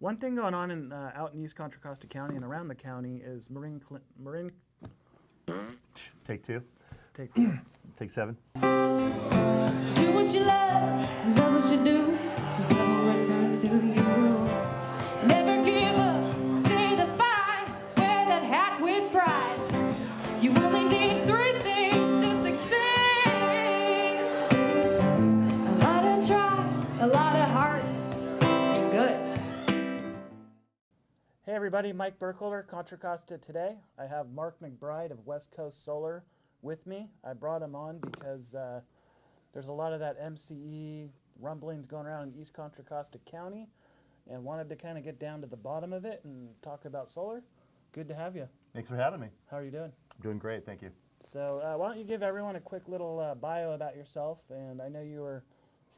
One thing going on in out in East Contra Costa County and around the county is Marin. Take two. Take four. Take seven. Do what you love what you do, 'cause love will return to you. Never give up, stay the fight, wear that hat with pride. You only need three things to succeed. A lot of try, a lot of heart, and guts. Hey everybody, Mike Burkholder, Contra Costa today. I have Mark McBride of West Coast Solar with me. I brought him on because there's a lot of that MCE rumblings going around in East Contra Costa County and wanted to kind of get down to the bottom of it and talk about solar. Good to have you. Thanks for having me. How are you doing? Doing great, thank you. So why don't you give everyone a quick little bio about yourself, and I know you were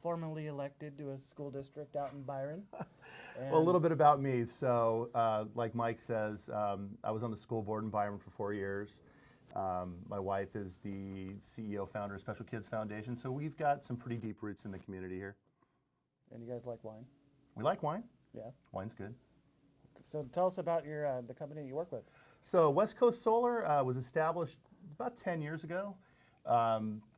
formerly elected to a school district out in Byron. Well, a little bit about me. So like Mike says, I was on the school board in Byron for 4 years. My wife is the CEO, founder of Special Kids Foundation, so we've got some pretty deep roots in the community here. And you guys like wine? We like wine. Yeah. Wine's good. So tell us about your the company that you work with. So West Coast Solar was established about 10 years ago.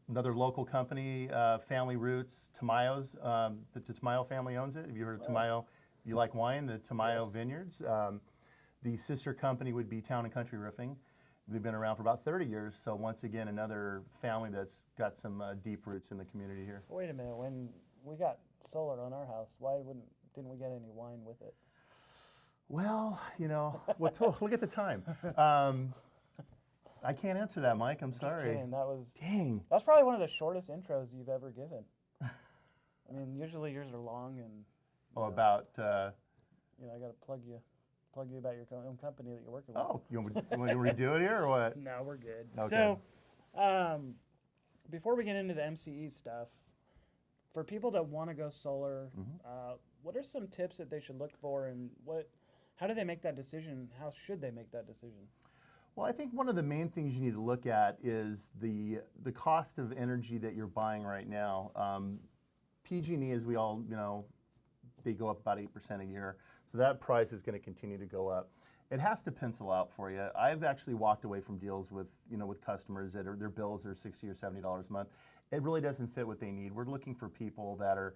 Another local company, family roots, Tamayo's. The Tamayo family owns it. Have you heard of Tamayo? You like wine? The Tamayo Yes. Vineyards. The sister company would be Town and Country Roofing. They've been around for about 30 years, so once again, another family that's got some deep roots in the community here. So wait a minute, when we got solar on our house, why didn't we get any wine with it? Well, you know, look at the time. I can't answer that, Mike. I'm sorry. Just kidding. Dang. That was probably one of the shortest intros you've ever given. I mean, usually yours are long and. Oh, about. You know, I got to plug you about your own company that you're working with. Oh, you want me to redo it here or what? No, we're good. Okay. So, before we get into the MCE stuff, for people that want to go solar, what are some tips that they should look for, and how do they make that decision? How should they make that decision? Well, I think one of the main things you need to look at is the cost of energy that you're buying right now. PG&E, as we all know, they go up about 8% a year. So that price is going to continue to go up. It has to pencil out for you. I've actually walked away from deals with customers that their bills are $60 or $70 a month. It really doesn't fit what they need. We're looking for people that are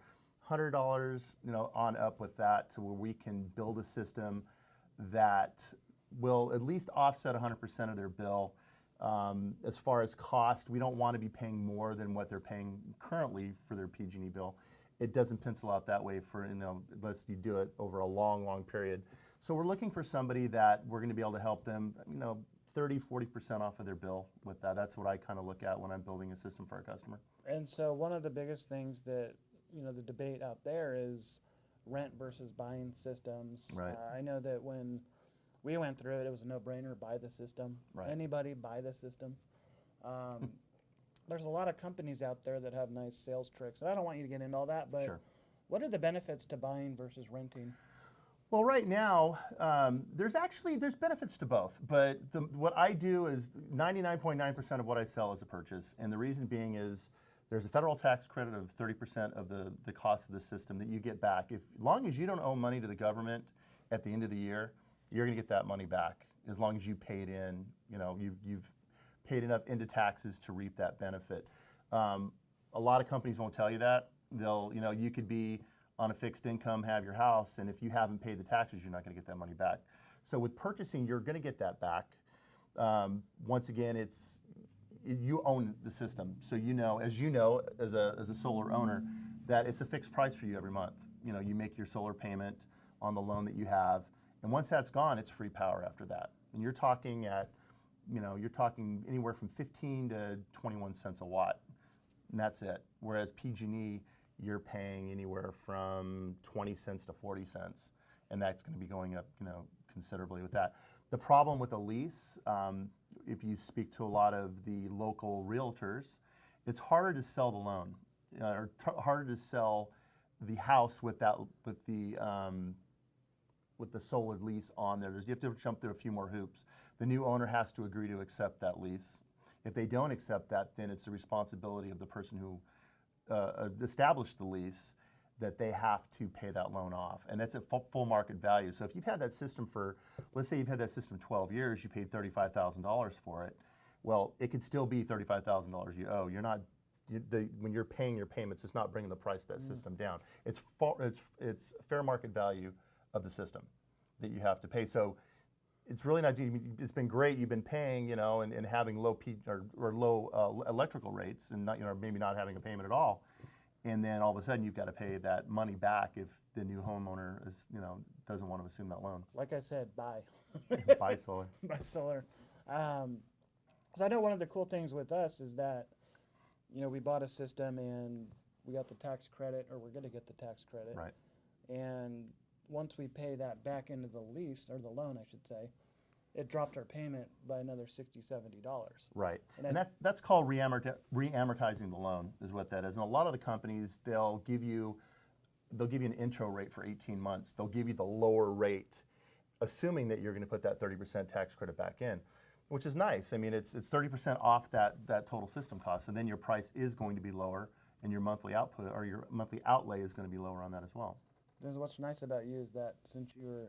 $100, on up with that, to where we can build a system that will at least offset 100% of their bill. As far as cost, we don't want to be paying more than what they're paying currently for their PG&E bill. It doesn't pencil out that way for, unless you do it over a long, long period. So we're looking for somebody that we're going to be able to help them, 30, 40% off of their bill with that. That's what I kind of look at when I'm building a system for a customer. And so one of the biggest things that, the debate out there is rent versus buying systems. Right. I know that when we went through it, it was a no-brainer, buy the system. Right. Anybody buy the system. There's a lot of companies out there that have nice sales tricks, and I don't want you to get into all that, but Sure. What are the benefits to buying versus renting? Well, right now, there's benefits to both, but what I do is 99.9% of what I sell is a purchase, and the reason being is there's a federal tax credit of 30% of the cost of the system that you get back. As long as you don't owe money to the government at the end of the year, you're going to get that money back. As long as you paid in, you've paid enough into taxes to reap that benefit. A lot of companies won't tell you that. They'll, you could be on a fixed income, have your house, and if you haven't paid the taxes, you're not going to get that money back. So with purchasing, you're going to get that back. Once again, you own the system, so as a solar owner, that it's a fixed price for you every month. You make your solar payment on the loan that you have, and once that's gone, it's free power after that. And you're talking anywhere from 15 to 21 cents a watt, and that's it. Whereas PG&E, you're paying anywhere from 20 cents to 40 cents, and that's going to be going up, considerably with that. The problem with a lease, if you speak to a lot of the local realtors, it's harder to sell the loan, or harder to sell the house with the solar lease on there. You have to jump through a few more hoops. The new owner has to agree to accept that lease. If they don't accept that, then it's the responsibility of the person who established the lease that they have to pay that loan off, and that's at full market value. So if you've had that system for, let's say you've had that system 12 years, you paid $35,000 for it, well, it could still be $35,000 you owe. You're not, when you're paying your payments, it's not bringing the price of that system down. It's fair market value of the system that you have to pay. So it's really not, it's been great, you've been paying, and having low low electrical rates and not, maybe not having a payment at all. And then all of a sudden you've got to pay that money back if the new homeowner is, doesn't want to assume that loan. Like I said, buy. Buy solar. Buy solar. So I know one of the cool things with us is that, we bought a system and we got the tax credit, or we're going to get the tax credit. Right. And once we pay that back into the lease, or the loan, I should say, it dropped our payment by another $60, $70. Right, and that's called re-amortizing the loan, is what that is. And a lot of the companies, they'll give you an intro rate for 18 months. They'll give you the lower rate, assuming that you're going to put that 30% tax credit back in, which is nice. I mean, it's 30% off that total system cost, so then your price is going to be lower, and your monthly output or your monthly outlay is going to be lower on that as well. What's nice about you is that since you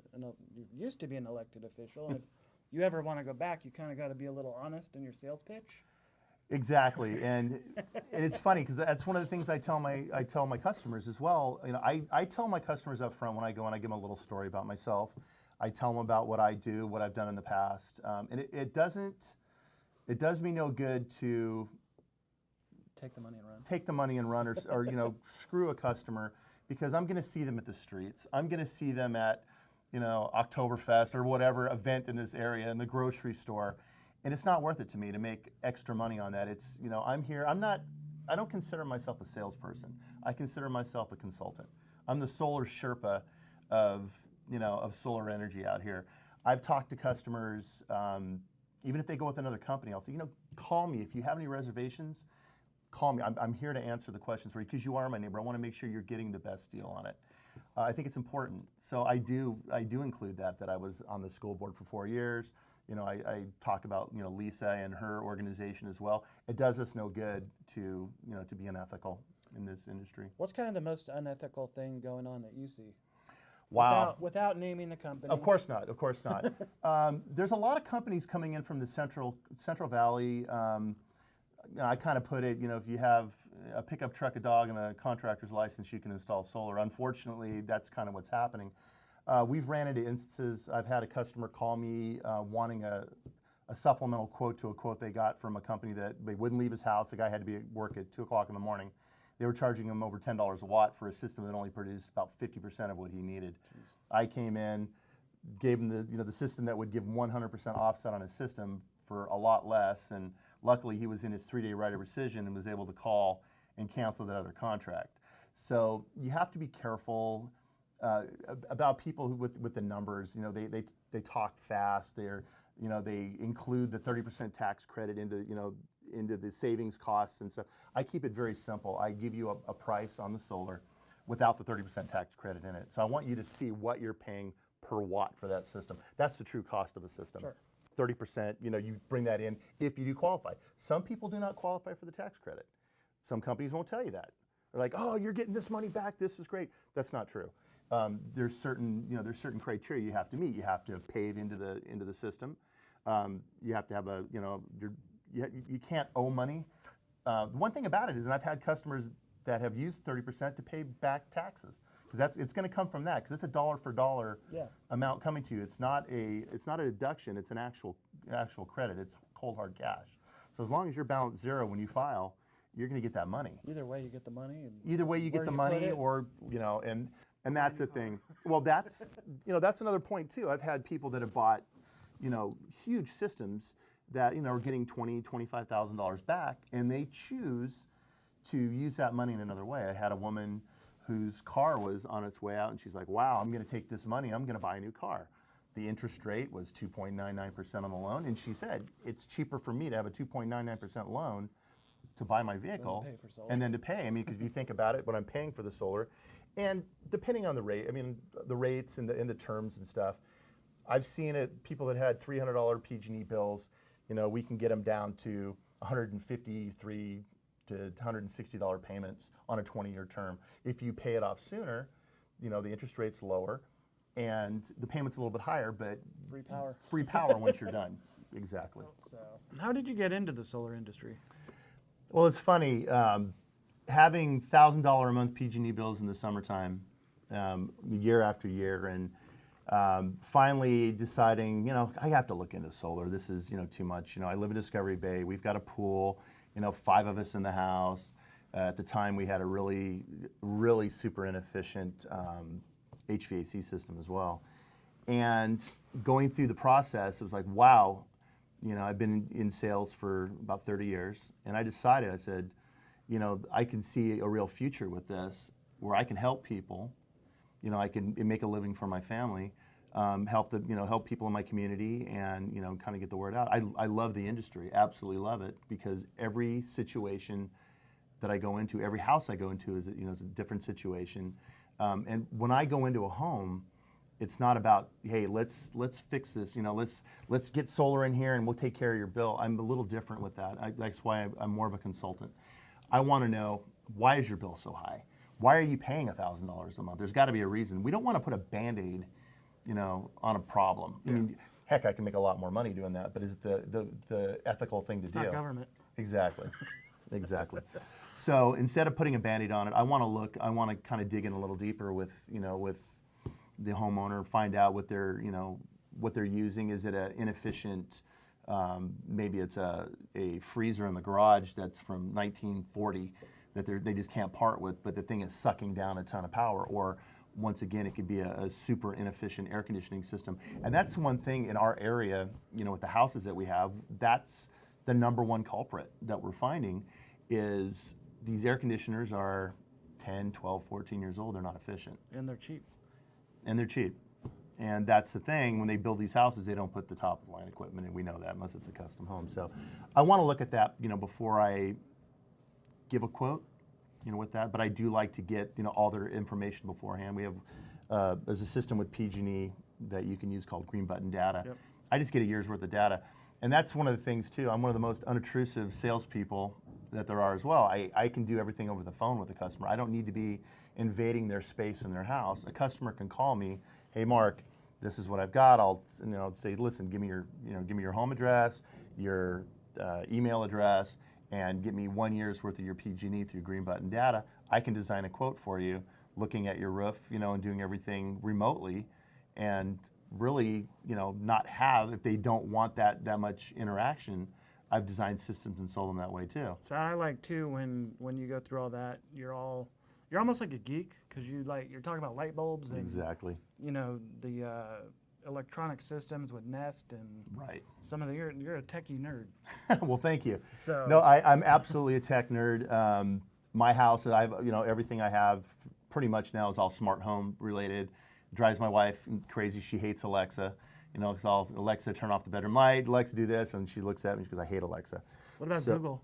used to be an elected official, and if you ever want to go back, you kind of got to be a little honest in your sales pitch. Exactly, and it's funny because that's one of the things I tell my customers as well. I tell my customers up front when I go and I give them a little story about myself. I tell them about what I do, what I've done in the past, and it does me no good to take the money and run. Take the money and run, or screw a customer, because I'm going to see them at the streets. I'm going to see them at Oktoberfest or whatever event in this area, in the grocery store, and it's not worth it to me to make extra money on that. It's I'm here. I don't consider myself a salesperson. I consider myself a consultant. I'm the solar Sherpa of solar energy out here. I've talked to customers, even if they go with another company, I'll say, call me if you have any reservations. Call me. I'm here to answer the questions for you because you are my neighbor. I want to make sure you're getting the best deal on it. I think it's important. So I do include that I was on the school board for 4 years. I talk about Lisa and her organization as well. It does us no good to be unethical in this industry. What's kind of the most unethical thing going on that you see? Wow. Without naming the company. Of course not. Of course not. There's a lot of companies coming in from the Central Valley. I kind of put it, if you have a pickup truck, a dog, and a contractor's license, you can install solar. Unfortunately, that's kind of what's happening. We've ran into instances. I've had a customer call me wanting a supplemental quote to a quote they got from a company that they wouldn't leave his house. The guy had to be at work at 2 o'clock in the morning. They were charging him over $10 a watt for a system that only produced about 50% of what he needed. Jeez. I came in, gave him the system that would give 100% offset on his system for a lot less, and luckily he was in his 3-day right of rescission and was able to call and cancel that other contract. So you have to be careful about people with the numbers. They talk fast. They include the 30% tax credit into the savings costs and stuff. I keep it very simple. I give you a price on the solar without the 30% tax credit in it. So I want you to see what you're paying per watt for that system. That's the true cost of a system. Sure. 30%, you bring that in if you do qualify. Some people do not qualify for the tax credit. Some companies won't tell you that. They're like, oh, you're getting this money back, this is great. That's not true. There's certain criteria you have to meet. You have to have paid into the system. You have to have you can't owe money. The one thing about it is, and I've had customers that have used 30% to pay back taxes, because it's going to come from that, because it's a dollar for dollar amount coming to you. It's not a deduction. It's an actual credit. It's cold hard cash. So as long as you're balanced zero when you file, you're going to get that money. Either way, you get the money. Either way, you get the money, or and that's the thing. Well, that's another point too. I've had people that have bought huge systems that are getting $20,000, $25,000 back, and they choose to use that money in another way. I had a woman whose car was on its way out, and she's like, wow, I'm going to take this money, I'm going to buy a new car. The interest rate was 2.99% on the loan, and she said, it's cheaper for me to have a 2.99% loan to buy my vehicle and then to pay. I mean, because if you think about it, what I'm paying for the solar, and depending on the rate, I mean, the rates and the terms and stuff, I've seen it, people that had $300 PG&E bills, we can get them down to $153 to to $160 payments on a 20-year term. If you pay it off sooner, the interest rate's lower, and the payment's a little bit higher, but Free power. free power once you're done. Exactly. So, how did you get into the solar industry? Well, it's funny, having $1,000 a month PG&E bills in the summertime, year after year, and finally deciding, I have to look into solar. This is, too much. I live in Discovery Bay. We've got a pool, 5 of us in the house. At the time, we had a really, really super inefficient HVAC system as well. And going through the process, it was like, wow, I've been in sales for about 30 years, and I decided, I said, I can see a real future with this, where I can help people, I can make a living for my family, help people in my community, and kind of get the word out. I love the industry, absolutely love it, because every situation that I go into, every house I go into is it's a different situation. And when I go into a home, it's not about, hey, let's fix this. Let's get solar in here and we'll take care of your bill. I'm a little different with that. That's why I'm more of a consultant. I want to know, why is your bill so high? Why are you paying $1,000 a month? There's got to be a reason. We don't want to put a Band-Aid, on a problem. Yeah. I mean, heck, I can make a lot more money doing that, but is it the ethical thing to do? It's not government. Exactly. Exactly. So instead of putting a Band-Aid on it, I want to kind of dig in a little deeper with the homeowner, find out what they're using. Is it an inefficient, maybe it's a freezer in the garage that's from 1940 that they just can't part with, but the thing is sucking down a ton of power. Or once again, it could be a super inefficient air conditioning system. And that's one thing in our area, with the houses that we have, that's the number one culprit that we're finding, is these air conditioners are 10, 12, 14 years old. They're not efficient. And they're cheap. And they're cheap. And that's the thing, when they build these houses, they don't put the top of the line equipment in. We know that, unless it's a custom home. So I want to look at that, before I give a quote, with that. But I do like to get, all their information beforehand. We have, there's a system with PG&E that you can use called Green Button Data. Yep. I just get a year's worth of data. And that's one of the things too. I'm one of the most unobtrusive salespeople that there are as well. I can do everything over the phone with the customer. I don't need to be invading their space in their house. A customer can call me, hey Mark, this is what I've got. I'll say, listen, give me your home address, your email address, and get me 1 year's worth of your PG&E through Green Button Data. I can design a quote for you, looking at your roof, and doing everything remotely, and really, not have, if they don't want that much interaction, I've designed systems and sold them that way too. So I like too when you go through all that, you're almost like a geek, because you're talking about light bulbs and Exactly. The electronic systems with Nest and Right. some of the you're a techie nerd. Well, thank you. So No, I'm absolutely a tech nerd. My house, everything I have pretty much now is all smart home related. Drives my wife crazy. She hates Alexa. Because I'll, Alexa, turn off the bedroom light. Alexa, do this, and she looks at me. She goes, I hate Alexa. what about Google?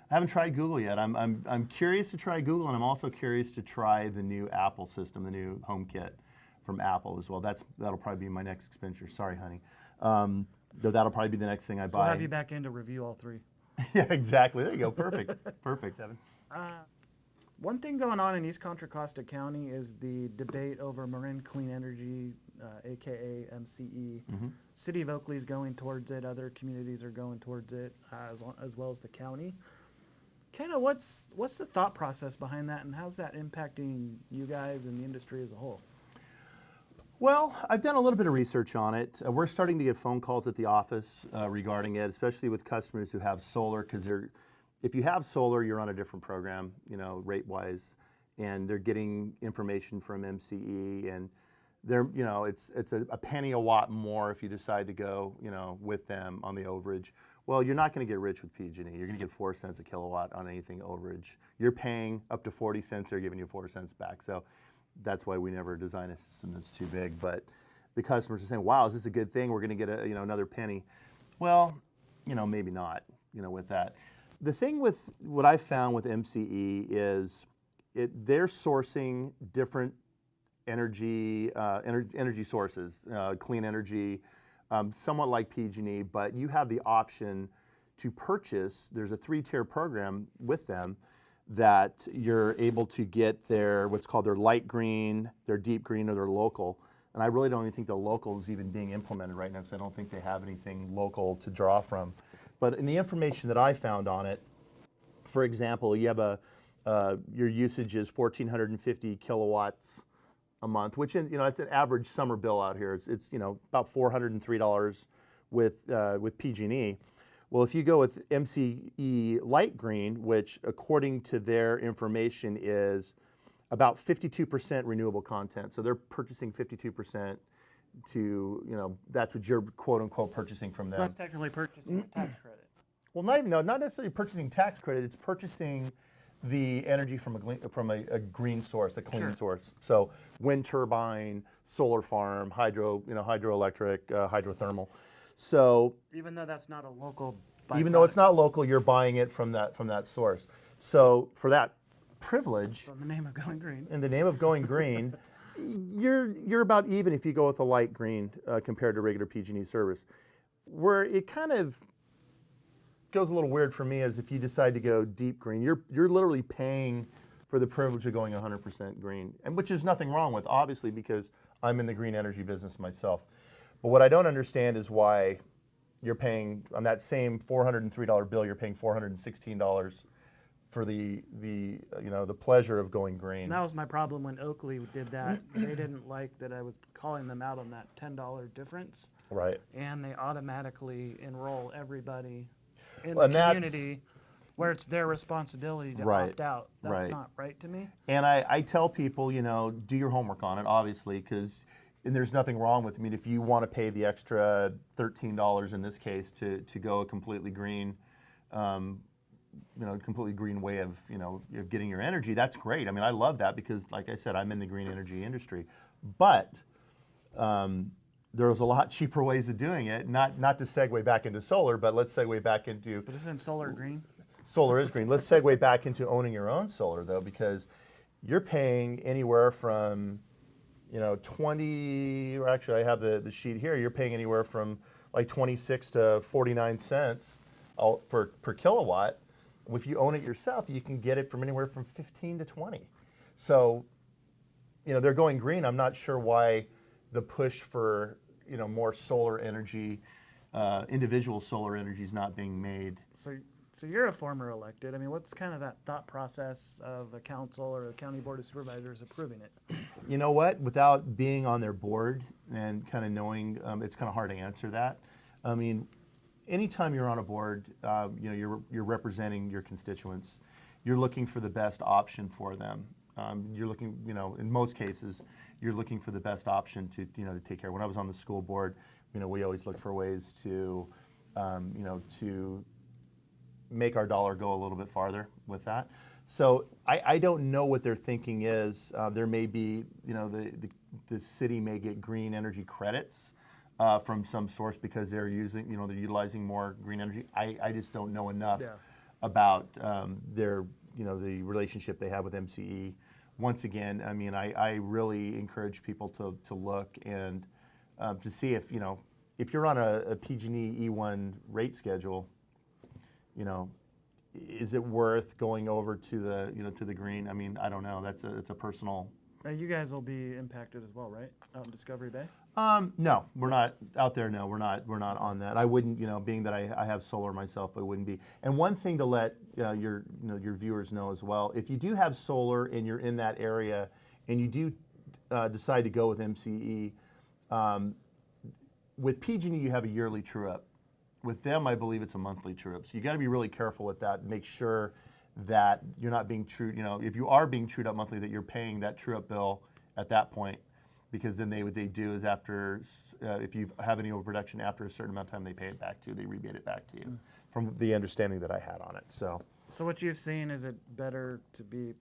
I haven't tried Google yet. I'm curious to try Google, and I'm also curious to try the new Apple system, the new HomeKit from Apple as well. That'll probably be my next expenditure. Sorry, honey. That'll probably be the next thing I buy. So I'll have you back in to review all three. Yeah, exactly. There you go. Perfect. Perfect, Evan. One thing going on in East Contra Costa County is the debate over Marin Clean Energy, aka MCE. Mm-hmm. City of Oakley is going towards it. Other communities are going towards it, as well as the county. Kind of what's the thought process behind that, and how's that impacting you guys and the industry as a whole? Well, I've done a little bit of research on it. We're starting to get phone calls at the office regarding it, especially with customers who have solar, because if you have solar, you're on a different program, rate-wise, and they're getting information from MCE, and it's a penny a watt more if you decide to go, with them on the overage. Well, you're not going to get rich with PG&E. You're going to get 4 cents a kilowatt on anything overage. You're paying up to 40 cents. They're giving you 4 cents back. So that's why we never design a system that's too big. But the customers are saying, "Wow, is this a good thing? We're going to get another penny." Well, maybe not. With that, the thing with what I found with MCE is they're sourcing different energy sources, clean energy. Somewhat like PG&E, but you have the option to purchase. There's a 3-tier program with them that you're able to get their what's called their light green, their deep green, or their local. And I really don't even think the local is even being implemented right now because I don't think they have anything local to draw from. But in the information that I found on it, for example, you have your usage is 1,450 kilowatts a month, which it's an average summer bill out here. It's about $403 with PG&E. Well, if you go with MCE light green, which according to their information is about 52% renewable content, so they're purchasing 52% to that's what you're quote unquote purchasing from them. That's technically purchasing a tax credit. Well, not necessarily purchasing tax credit. It's purchasing the energy from a green source, a clean source. So wind turbine, solar farm, hydroelectric, hydrothermal. So Even though that's not a local even though it's not local, you're buying it from that source. So for that privilege, in the name of going green, you're about even if you go with a light green compared to regular PG&E service. Where it kind of goes a little weird for me is if you decide to go deep green, you're literally paying for the privilege of going 100% green, and which is nothing wrong with, obviously, because I'm in the green energy business myself. But what I don't understand is why you're paying on that same $403 bill, you're paying $416 for the pleasure of going green. And that was my problem when Oakley did that. They didn't like that I was calling them out on that $10 difference. Right. And they automatically enroll everybody in Well, the community where it's their responsibility to opt out. That's not right to me. And I tell people, do your homework on it, obviously, and there's nothing wrong with it. I mean, if you want to pay the extra $13 in this case to go a completely green, completely green way of getting your energy, that's great. I mean, I love that because, like I said, I'm in the green energy industry. But there's a lot cheaper ways of doing it. Not to segue back into solar, but let's segue back into. But isn't solar green? Solar is green. Let's segue back into owning your own solar though, because you're paying anywhere from 20, or actually I have the sheet here, you're paying anywhere from like 26 to 49 cents per kilowatt. If you own it yourself, you can get it from anywhere from 15 to 20. So, they're going green. I'm not sure why the push for, more solar energy, individual solar energy is not being made. So you're a former elected. I mean, what's kind of that thought process of a council or a county board of supervisors approving it? You know what? Without being on their board and kind of knowing, it's kind of hard to answer that. I mean, anytime you're on a board, you're representing your constituents. You're looking for the best option for them. You're looking, in most cases, you're looking for the best option to take care. When I was on the school board, we always looked for ways to, to make our dollar go a little bit farther with that. So I don't know what their thinking is. There may be, the city may get green energy credits from some source because they're using, they're utilizing more green energy. I just don't know enough about their, the relationship they have with MCE. Once again, I mean, I really encourage people to look and to see if, if you're on a PG&E E1 rate schedule, is it worth going over to the, to the green? I mean, I don't know. That's a personal. You guys will be impacted as well, right? Out in Discovery Bay? No, we're not out there. No, we're not on that. I wouldn't, being that I have solar myself, I wouldn't be. And one thing to let your viewers know as well, if you do have solar and you're in that area and you do decide to go with MCE, with PG&E you have a yearly true-up. With them, I believe it's a monthly true-up. So you got to be really careful with that. Make sure that you're not being true. If you are being trued up monthly, that you're paying that true-up bill at that point. Because then what they do is after, if you have any overproduction after a certain amount of time, they pay it back to you. They rebate it back to you, from the understanding that I had on it. So what you've seen, is it better to be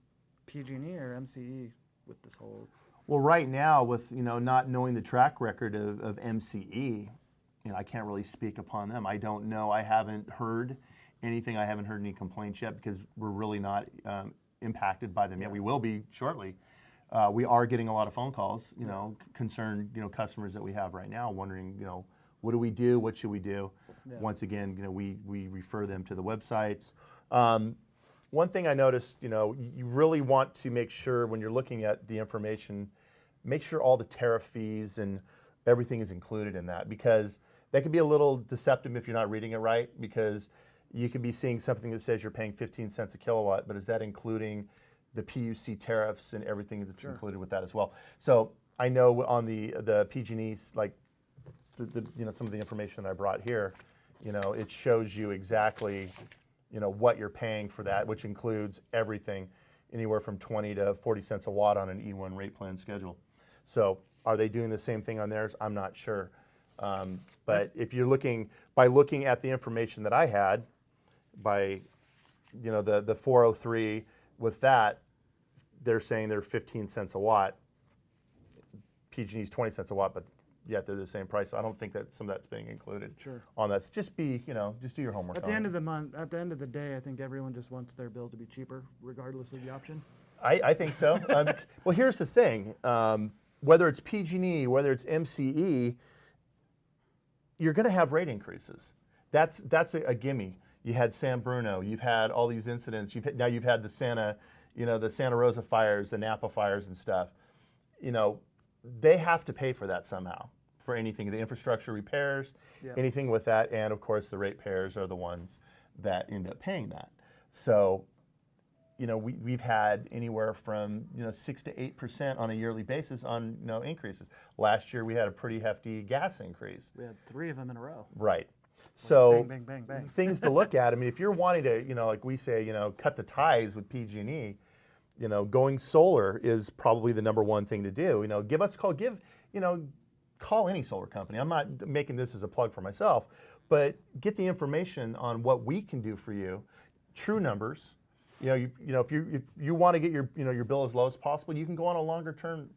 PG&E or MCE with this whole? Well, right now, with not knowing the track record of MCE, I can't really speak upon them. I don't know. I haven't heard anything. I haven't heard any complaints yet because we're really not impacted by them yet. We will be shortly. We are getting a lot of phone calls, concerned, customers that we have right now wondering, what do we do? What should we do? Yeah. Once again, we refer them to the websites. One thing I noticed, you really want to make sure when you're looking at the information, make sure all the tariff fees and everything is included in that, because that can be a little deceptive if you're not reading it right, because you could be seeing something that says you're paying 15 cents a kilowatt, but is that including the PUC tariffs and everything that's included with that as well? So I know on the PG&E, like some of the information I brought here, it shows you exactly what you're paying for that, which includes everything, anywhere from 20 to 40 cents a watt on an E1 rate plan schedule. So are they doing the same thing on theirs? I'm not sure. But if you're looking at the information that I had, by the 403 with that, they're saying they're 15 cents a watt. PG&E's 20 cents a watt, but yet they're the same price. So I don't think that some of that's being included on that. So just do your homework. At the end of the month, at the end of the day, I think everyone just wants their bill to be cheaper, regardless of the option. I think so. Well, here's the thing. Whether it's PG&E, whether it's MCE, you're going to have rate increases. That's a gimme. You had San Bruno. You've had all these incidents. Now you've had the Santa Rosa fires, the Napa fires and stuff. They have to pay for that somehow, for anything, the infrastructure repairs, anything with that, and of course the ratepayers are the ones that end up paying that. So, we've had anywhere from 6 to 8% on a yearly basis on increases. Last year we had a pretty hefty gas increase. We had 3 of them in a row. Right. So bang, bang, bang, bang. Things to look at. I mean, if you're wanting to, like we say, cut the ties with PG&E, going solar is probably the #1 thing to do. Give us a call. Call any solar company. I'm not making this as a plug for myself, but get the information on what we can do for you. True numbers. If you want to get your bill as low as possible, you can go on a longer term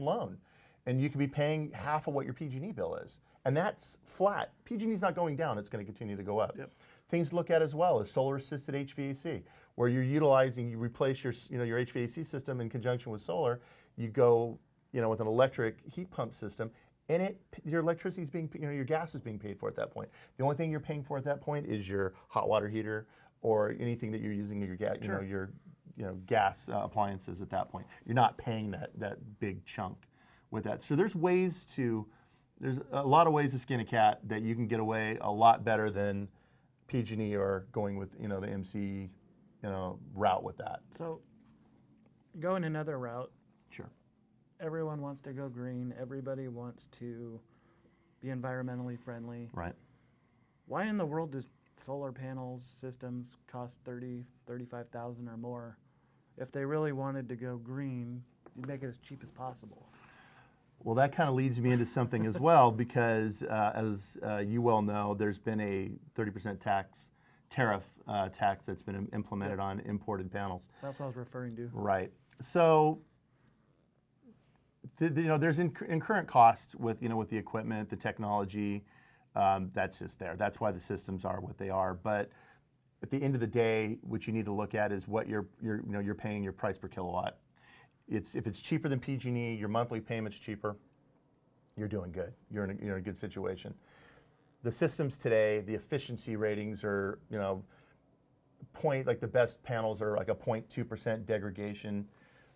loan, and you can be paying half of what your PG&E bill is, and that's flat. PG&E is not going down; it's going to continue to go up. Yep. Things to look at as well is solar assisted HVAC, where you replace your HVAC system in conjunction with solar. You go with an electric heat pump system, and your electricity is being your gas is being paid for at that point. The only thing you're paying for at that point is your hot water heater or anything that you're using in your gas, your gas appliances at that point. You're not paying that big chunk with that. So there's a lot of ways to skin a cat that you can get away a lot better than PG&E or going with the MC route with that. So going another route. Sure. Everyone wants to go green. Everybody wants to be environmentally friendly. Right. Why in the world does solar panels systems cost $35,000 or more? If they really wanted to go green, you'd make it as cheap as possible. Well, that kind of leads me into something as well, because as you well know, there's been a 30% tariff tax that's been implemented on imported panels. That's what I was referring to. Right. So, there's incurrent cost with the equipment, the technology. That's just there. That's why the systems are what they are. But at the end of the day, what you need to look at is what you're paying your price per kilowatt. If it's cheaper than PG&E, your monthly payment's cheaper, you're doing good. You're in a good situation. The systems today, the efficiency ratings are the best panels are like a 0.2% degradation.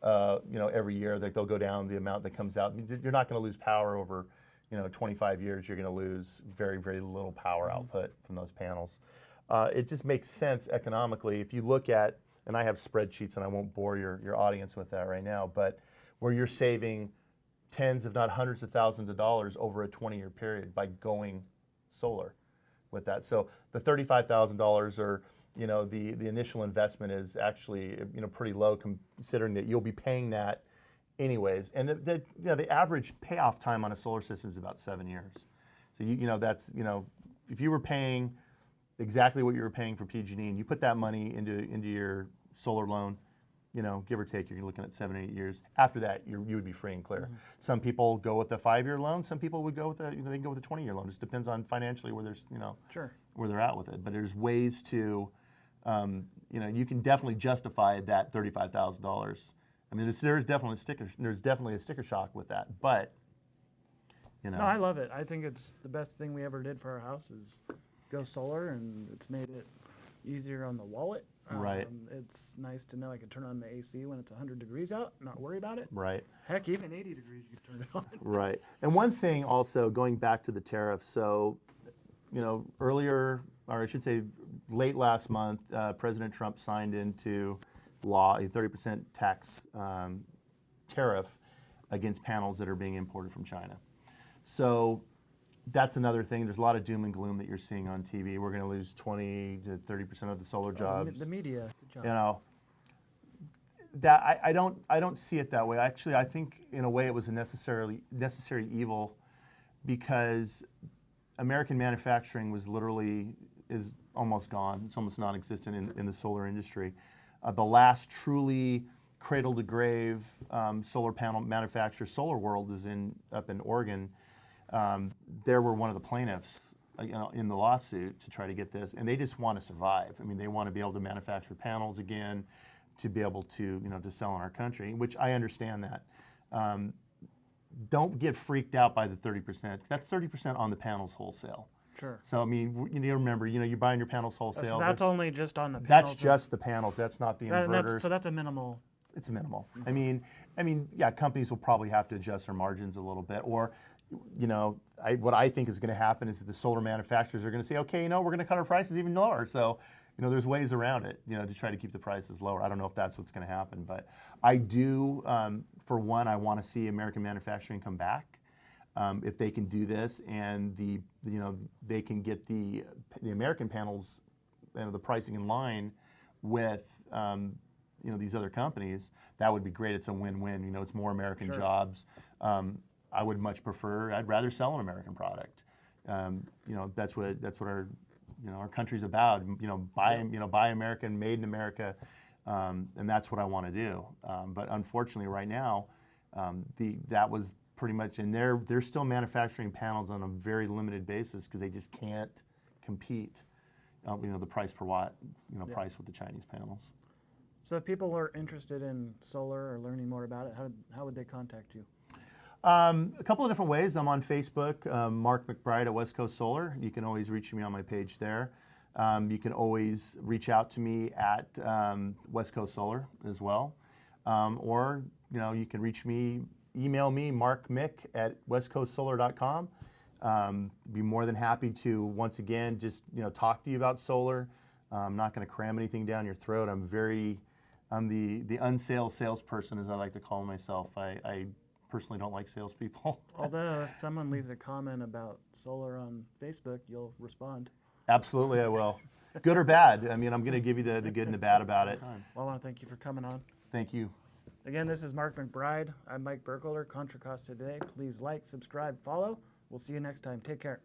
Every year they'll go down the amount that comes out. You're not going to lose power over 25 years. You're going to lose very, very little power output from those panels. It just makes sense economically if you look at, and I have spreadsheets, and I won't bore your audience with that right now, but where you're saving tens, if not hundreds of thousands of dollars over a 20-year period by going solar with that. So the $35,000 or the initial investment is actually pretty low considering that you'll be paying that anyways. And the average payoff time on a solar system is about 7 years. So that's if you were paying exactly what you were paying for PG&E and you put that money into your solar loan, give or take, you're looking at 7 or 8 years. After that, you would be free and clear. Mm-hmm. Some people go with a 5-year loan. Some people would go with they can go with a 20-year loan. It just depends on financially where there's where they're at with it. But there's ways to you can definitely justify that $35,000. I mean, there's definitely a sticker shock with that, but You know. No, I love it. I think it's the best thing we ever did for our house is go solar, and it's made it easier on the wallet. Right. It's nice to know I can turn on the AC when it's 100 degrees out, not worry about it. Right. Heck, even 80 degrees you can turn it on. Right. And one thing also, going back to the tariff, so, earlier, or I should say late last month, President Trump signed into law a 30% tax tariff against panels that are being imported from China. So that's another thing. There's a lot of doom and gloom that you're seeing on TV. We're going to lose 20 to 30% of the solar jobs. The media, good job. That I don't see it that way. Actually, I think in a way it was a necessary evil, because American manufacturing is almost gone. It's almost non-existent in the solar industry. The last truly cradle to grave solar panel manufacturer, Solar World, is up in Oregon. They were one of the plaintiffs in the lawsuit to try to get this, and they just want to survive. I mean, they want to be able to manufacture panels again, to be able to to sell in our country, which I understand that. Don't get freaked out by the 30%. That's 30% on the panels wholesale. Sure. So I mean, you need to remember, you're buying your panels wholesale. So that's only just on the panels. That's just the panels. That's not the inverter. So that's a minimal. It's minimal. I mean, yeah, companies will probably have to adjust their margins a little bit, or, what I think is going to happen is that the solar manufacturers are going to say, okay, we're going to cut our prices even lower. So, there's ways around it, to try to keep the prices lower. I don't know if that's what's going to happen, but I do. For one, I want to see American manufacturing come back. If they can do this, and they can get the American panels, the pricing in line with these other companies, that would be great. It's a win-win. It's more American jobs. I would much prefer. I'd rather sell an American product. That's what our country's about. Buy American, made in America, and that's what I want to do. But unfortunately, right now, that was pretty much, and they're still manufacturing panels on a very limited basis because they just can't compete. The price per watt, price with the Chinese panels. So if people are interested in solar or learning more about it, how would they contact you? A couple of different ways. I'm on Facebook, Mark McBride at West Coast Solar. You can always reach me on my page there. You can always reach out to me at West Coast Solar as well. Or, you can email me, markmick@westcoastsolar.com. Be more than happy to, once again, just, talk to you about solar. I'm not going to cram anything down your throat. I'm the unsales salesperson, as I like to call myself. I personally don't like salespeople. Although if someone leaves a comment about solar on Facebook, you'll respond. Absolutely, I will. Good or bad. I mean, I'm going to give you the good and the bad about it. Well, I want to thank you for coming on. Thank you. Again, this is Mark McBride. I'm Mike Burkholder, Contra Costa today. Please like, subscribe, follow. We'll see you next time. Take care.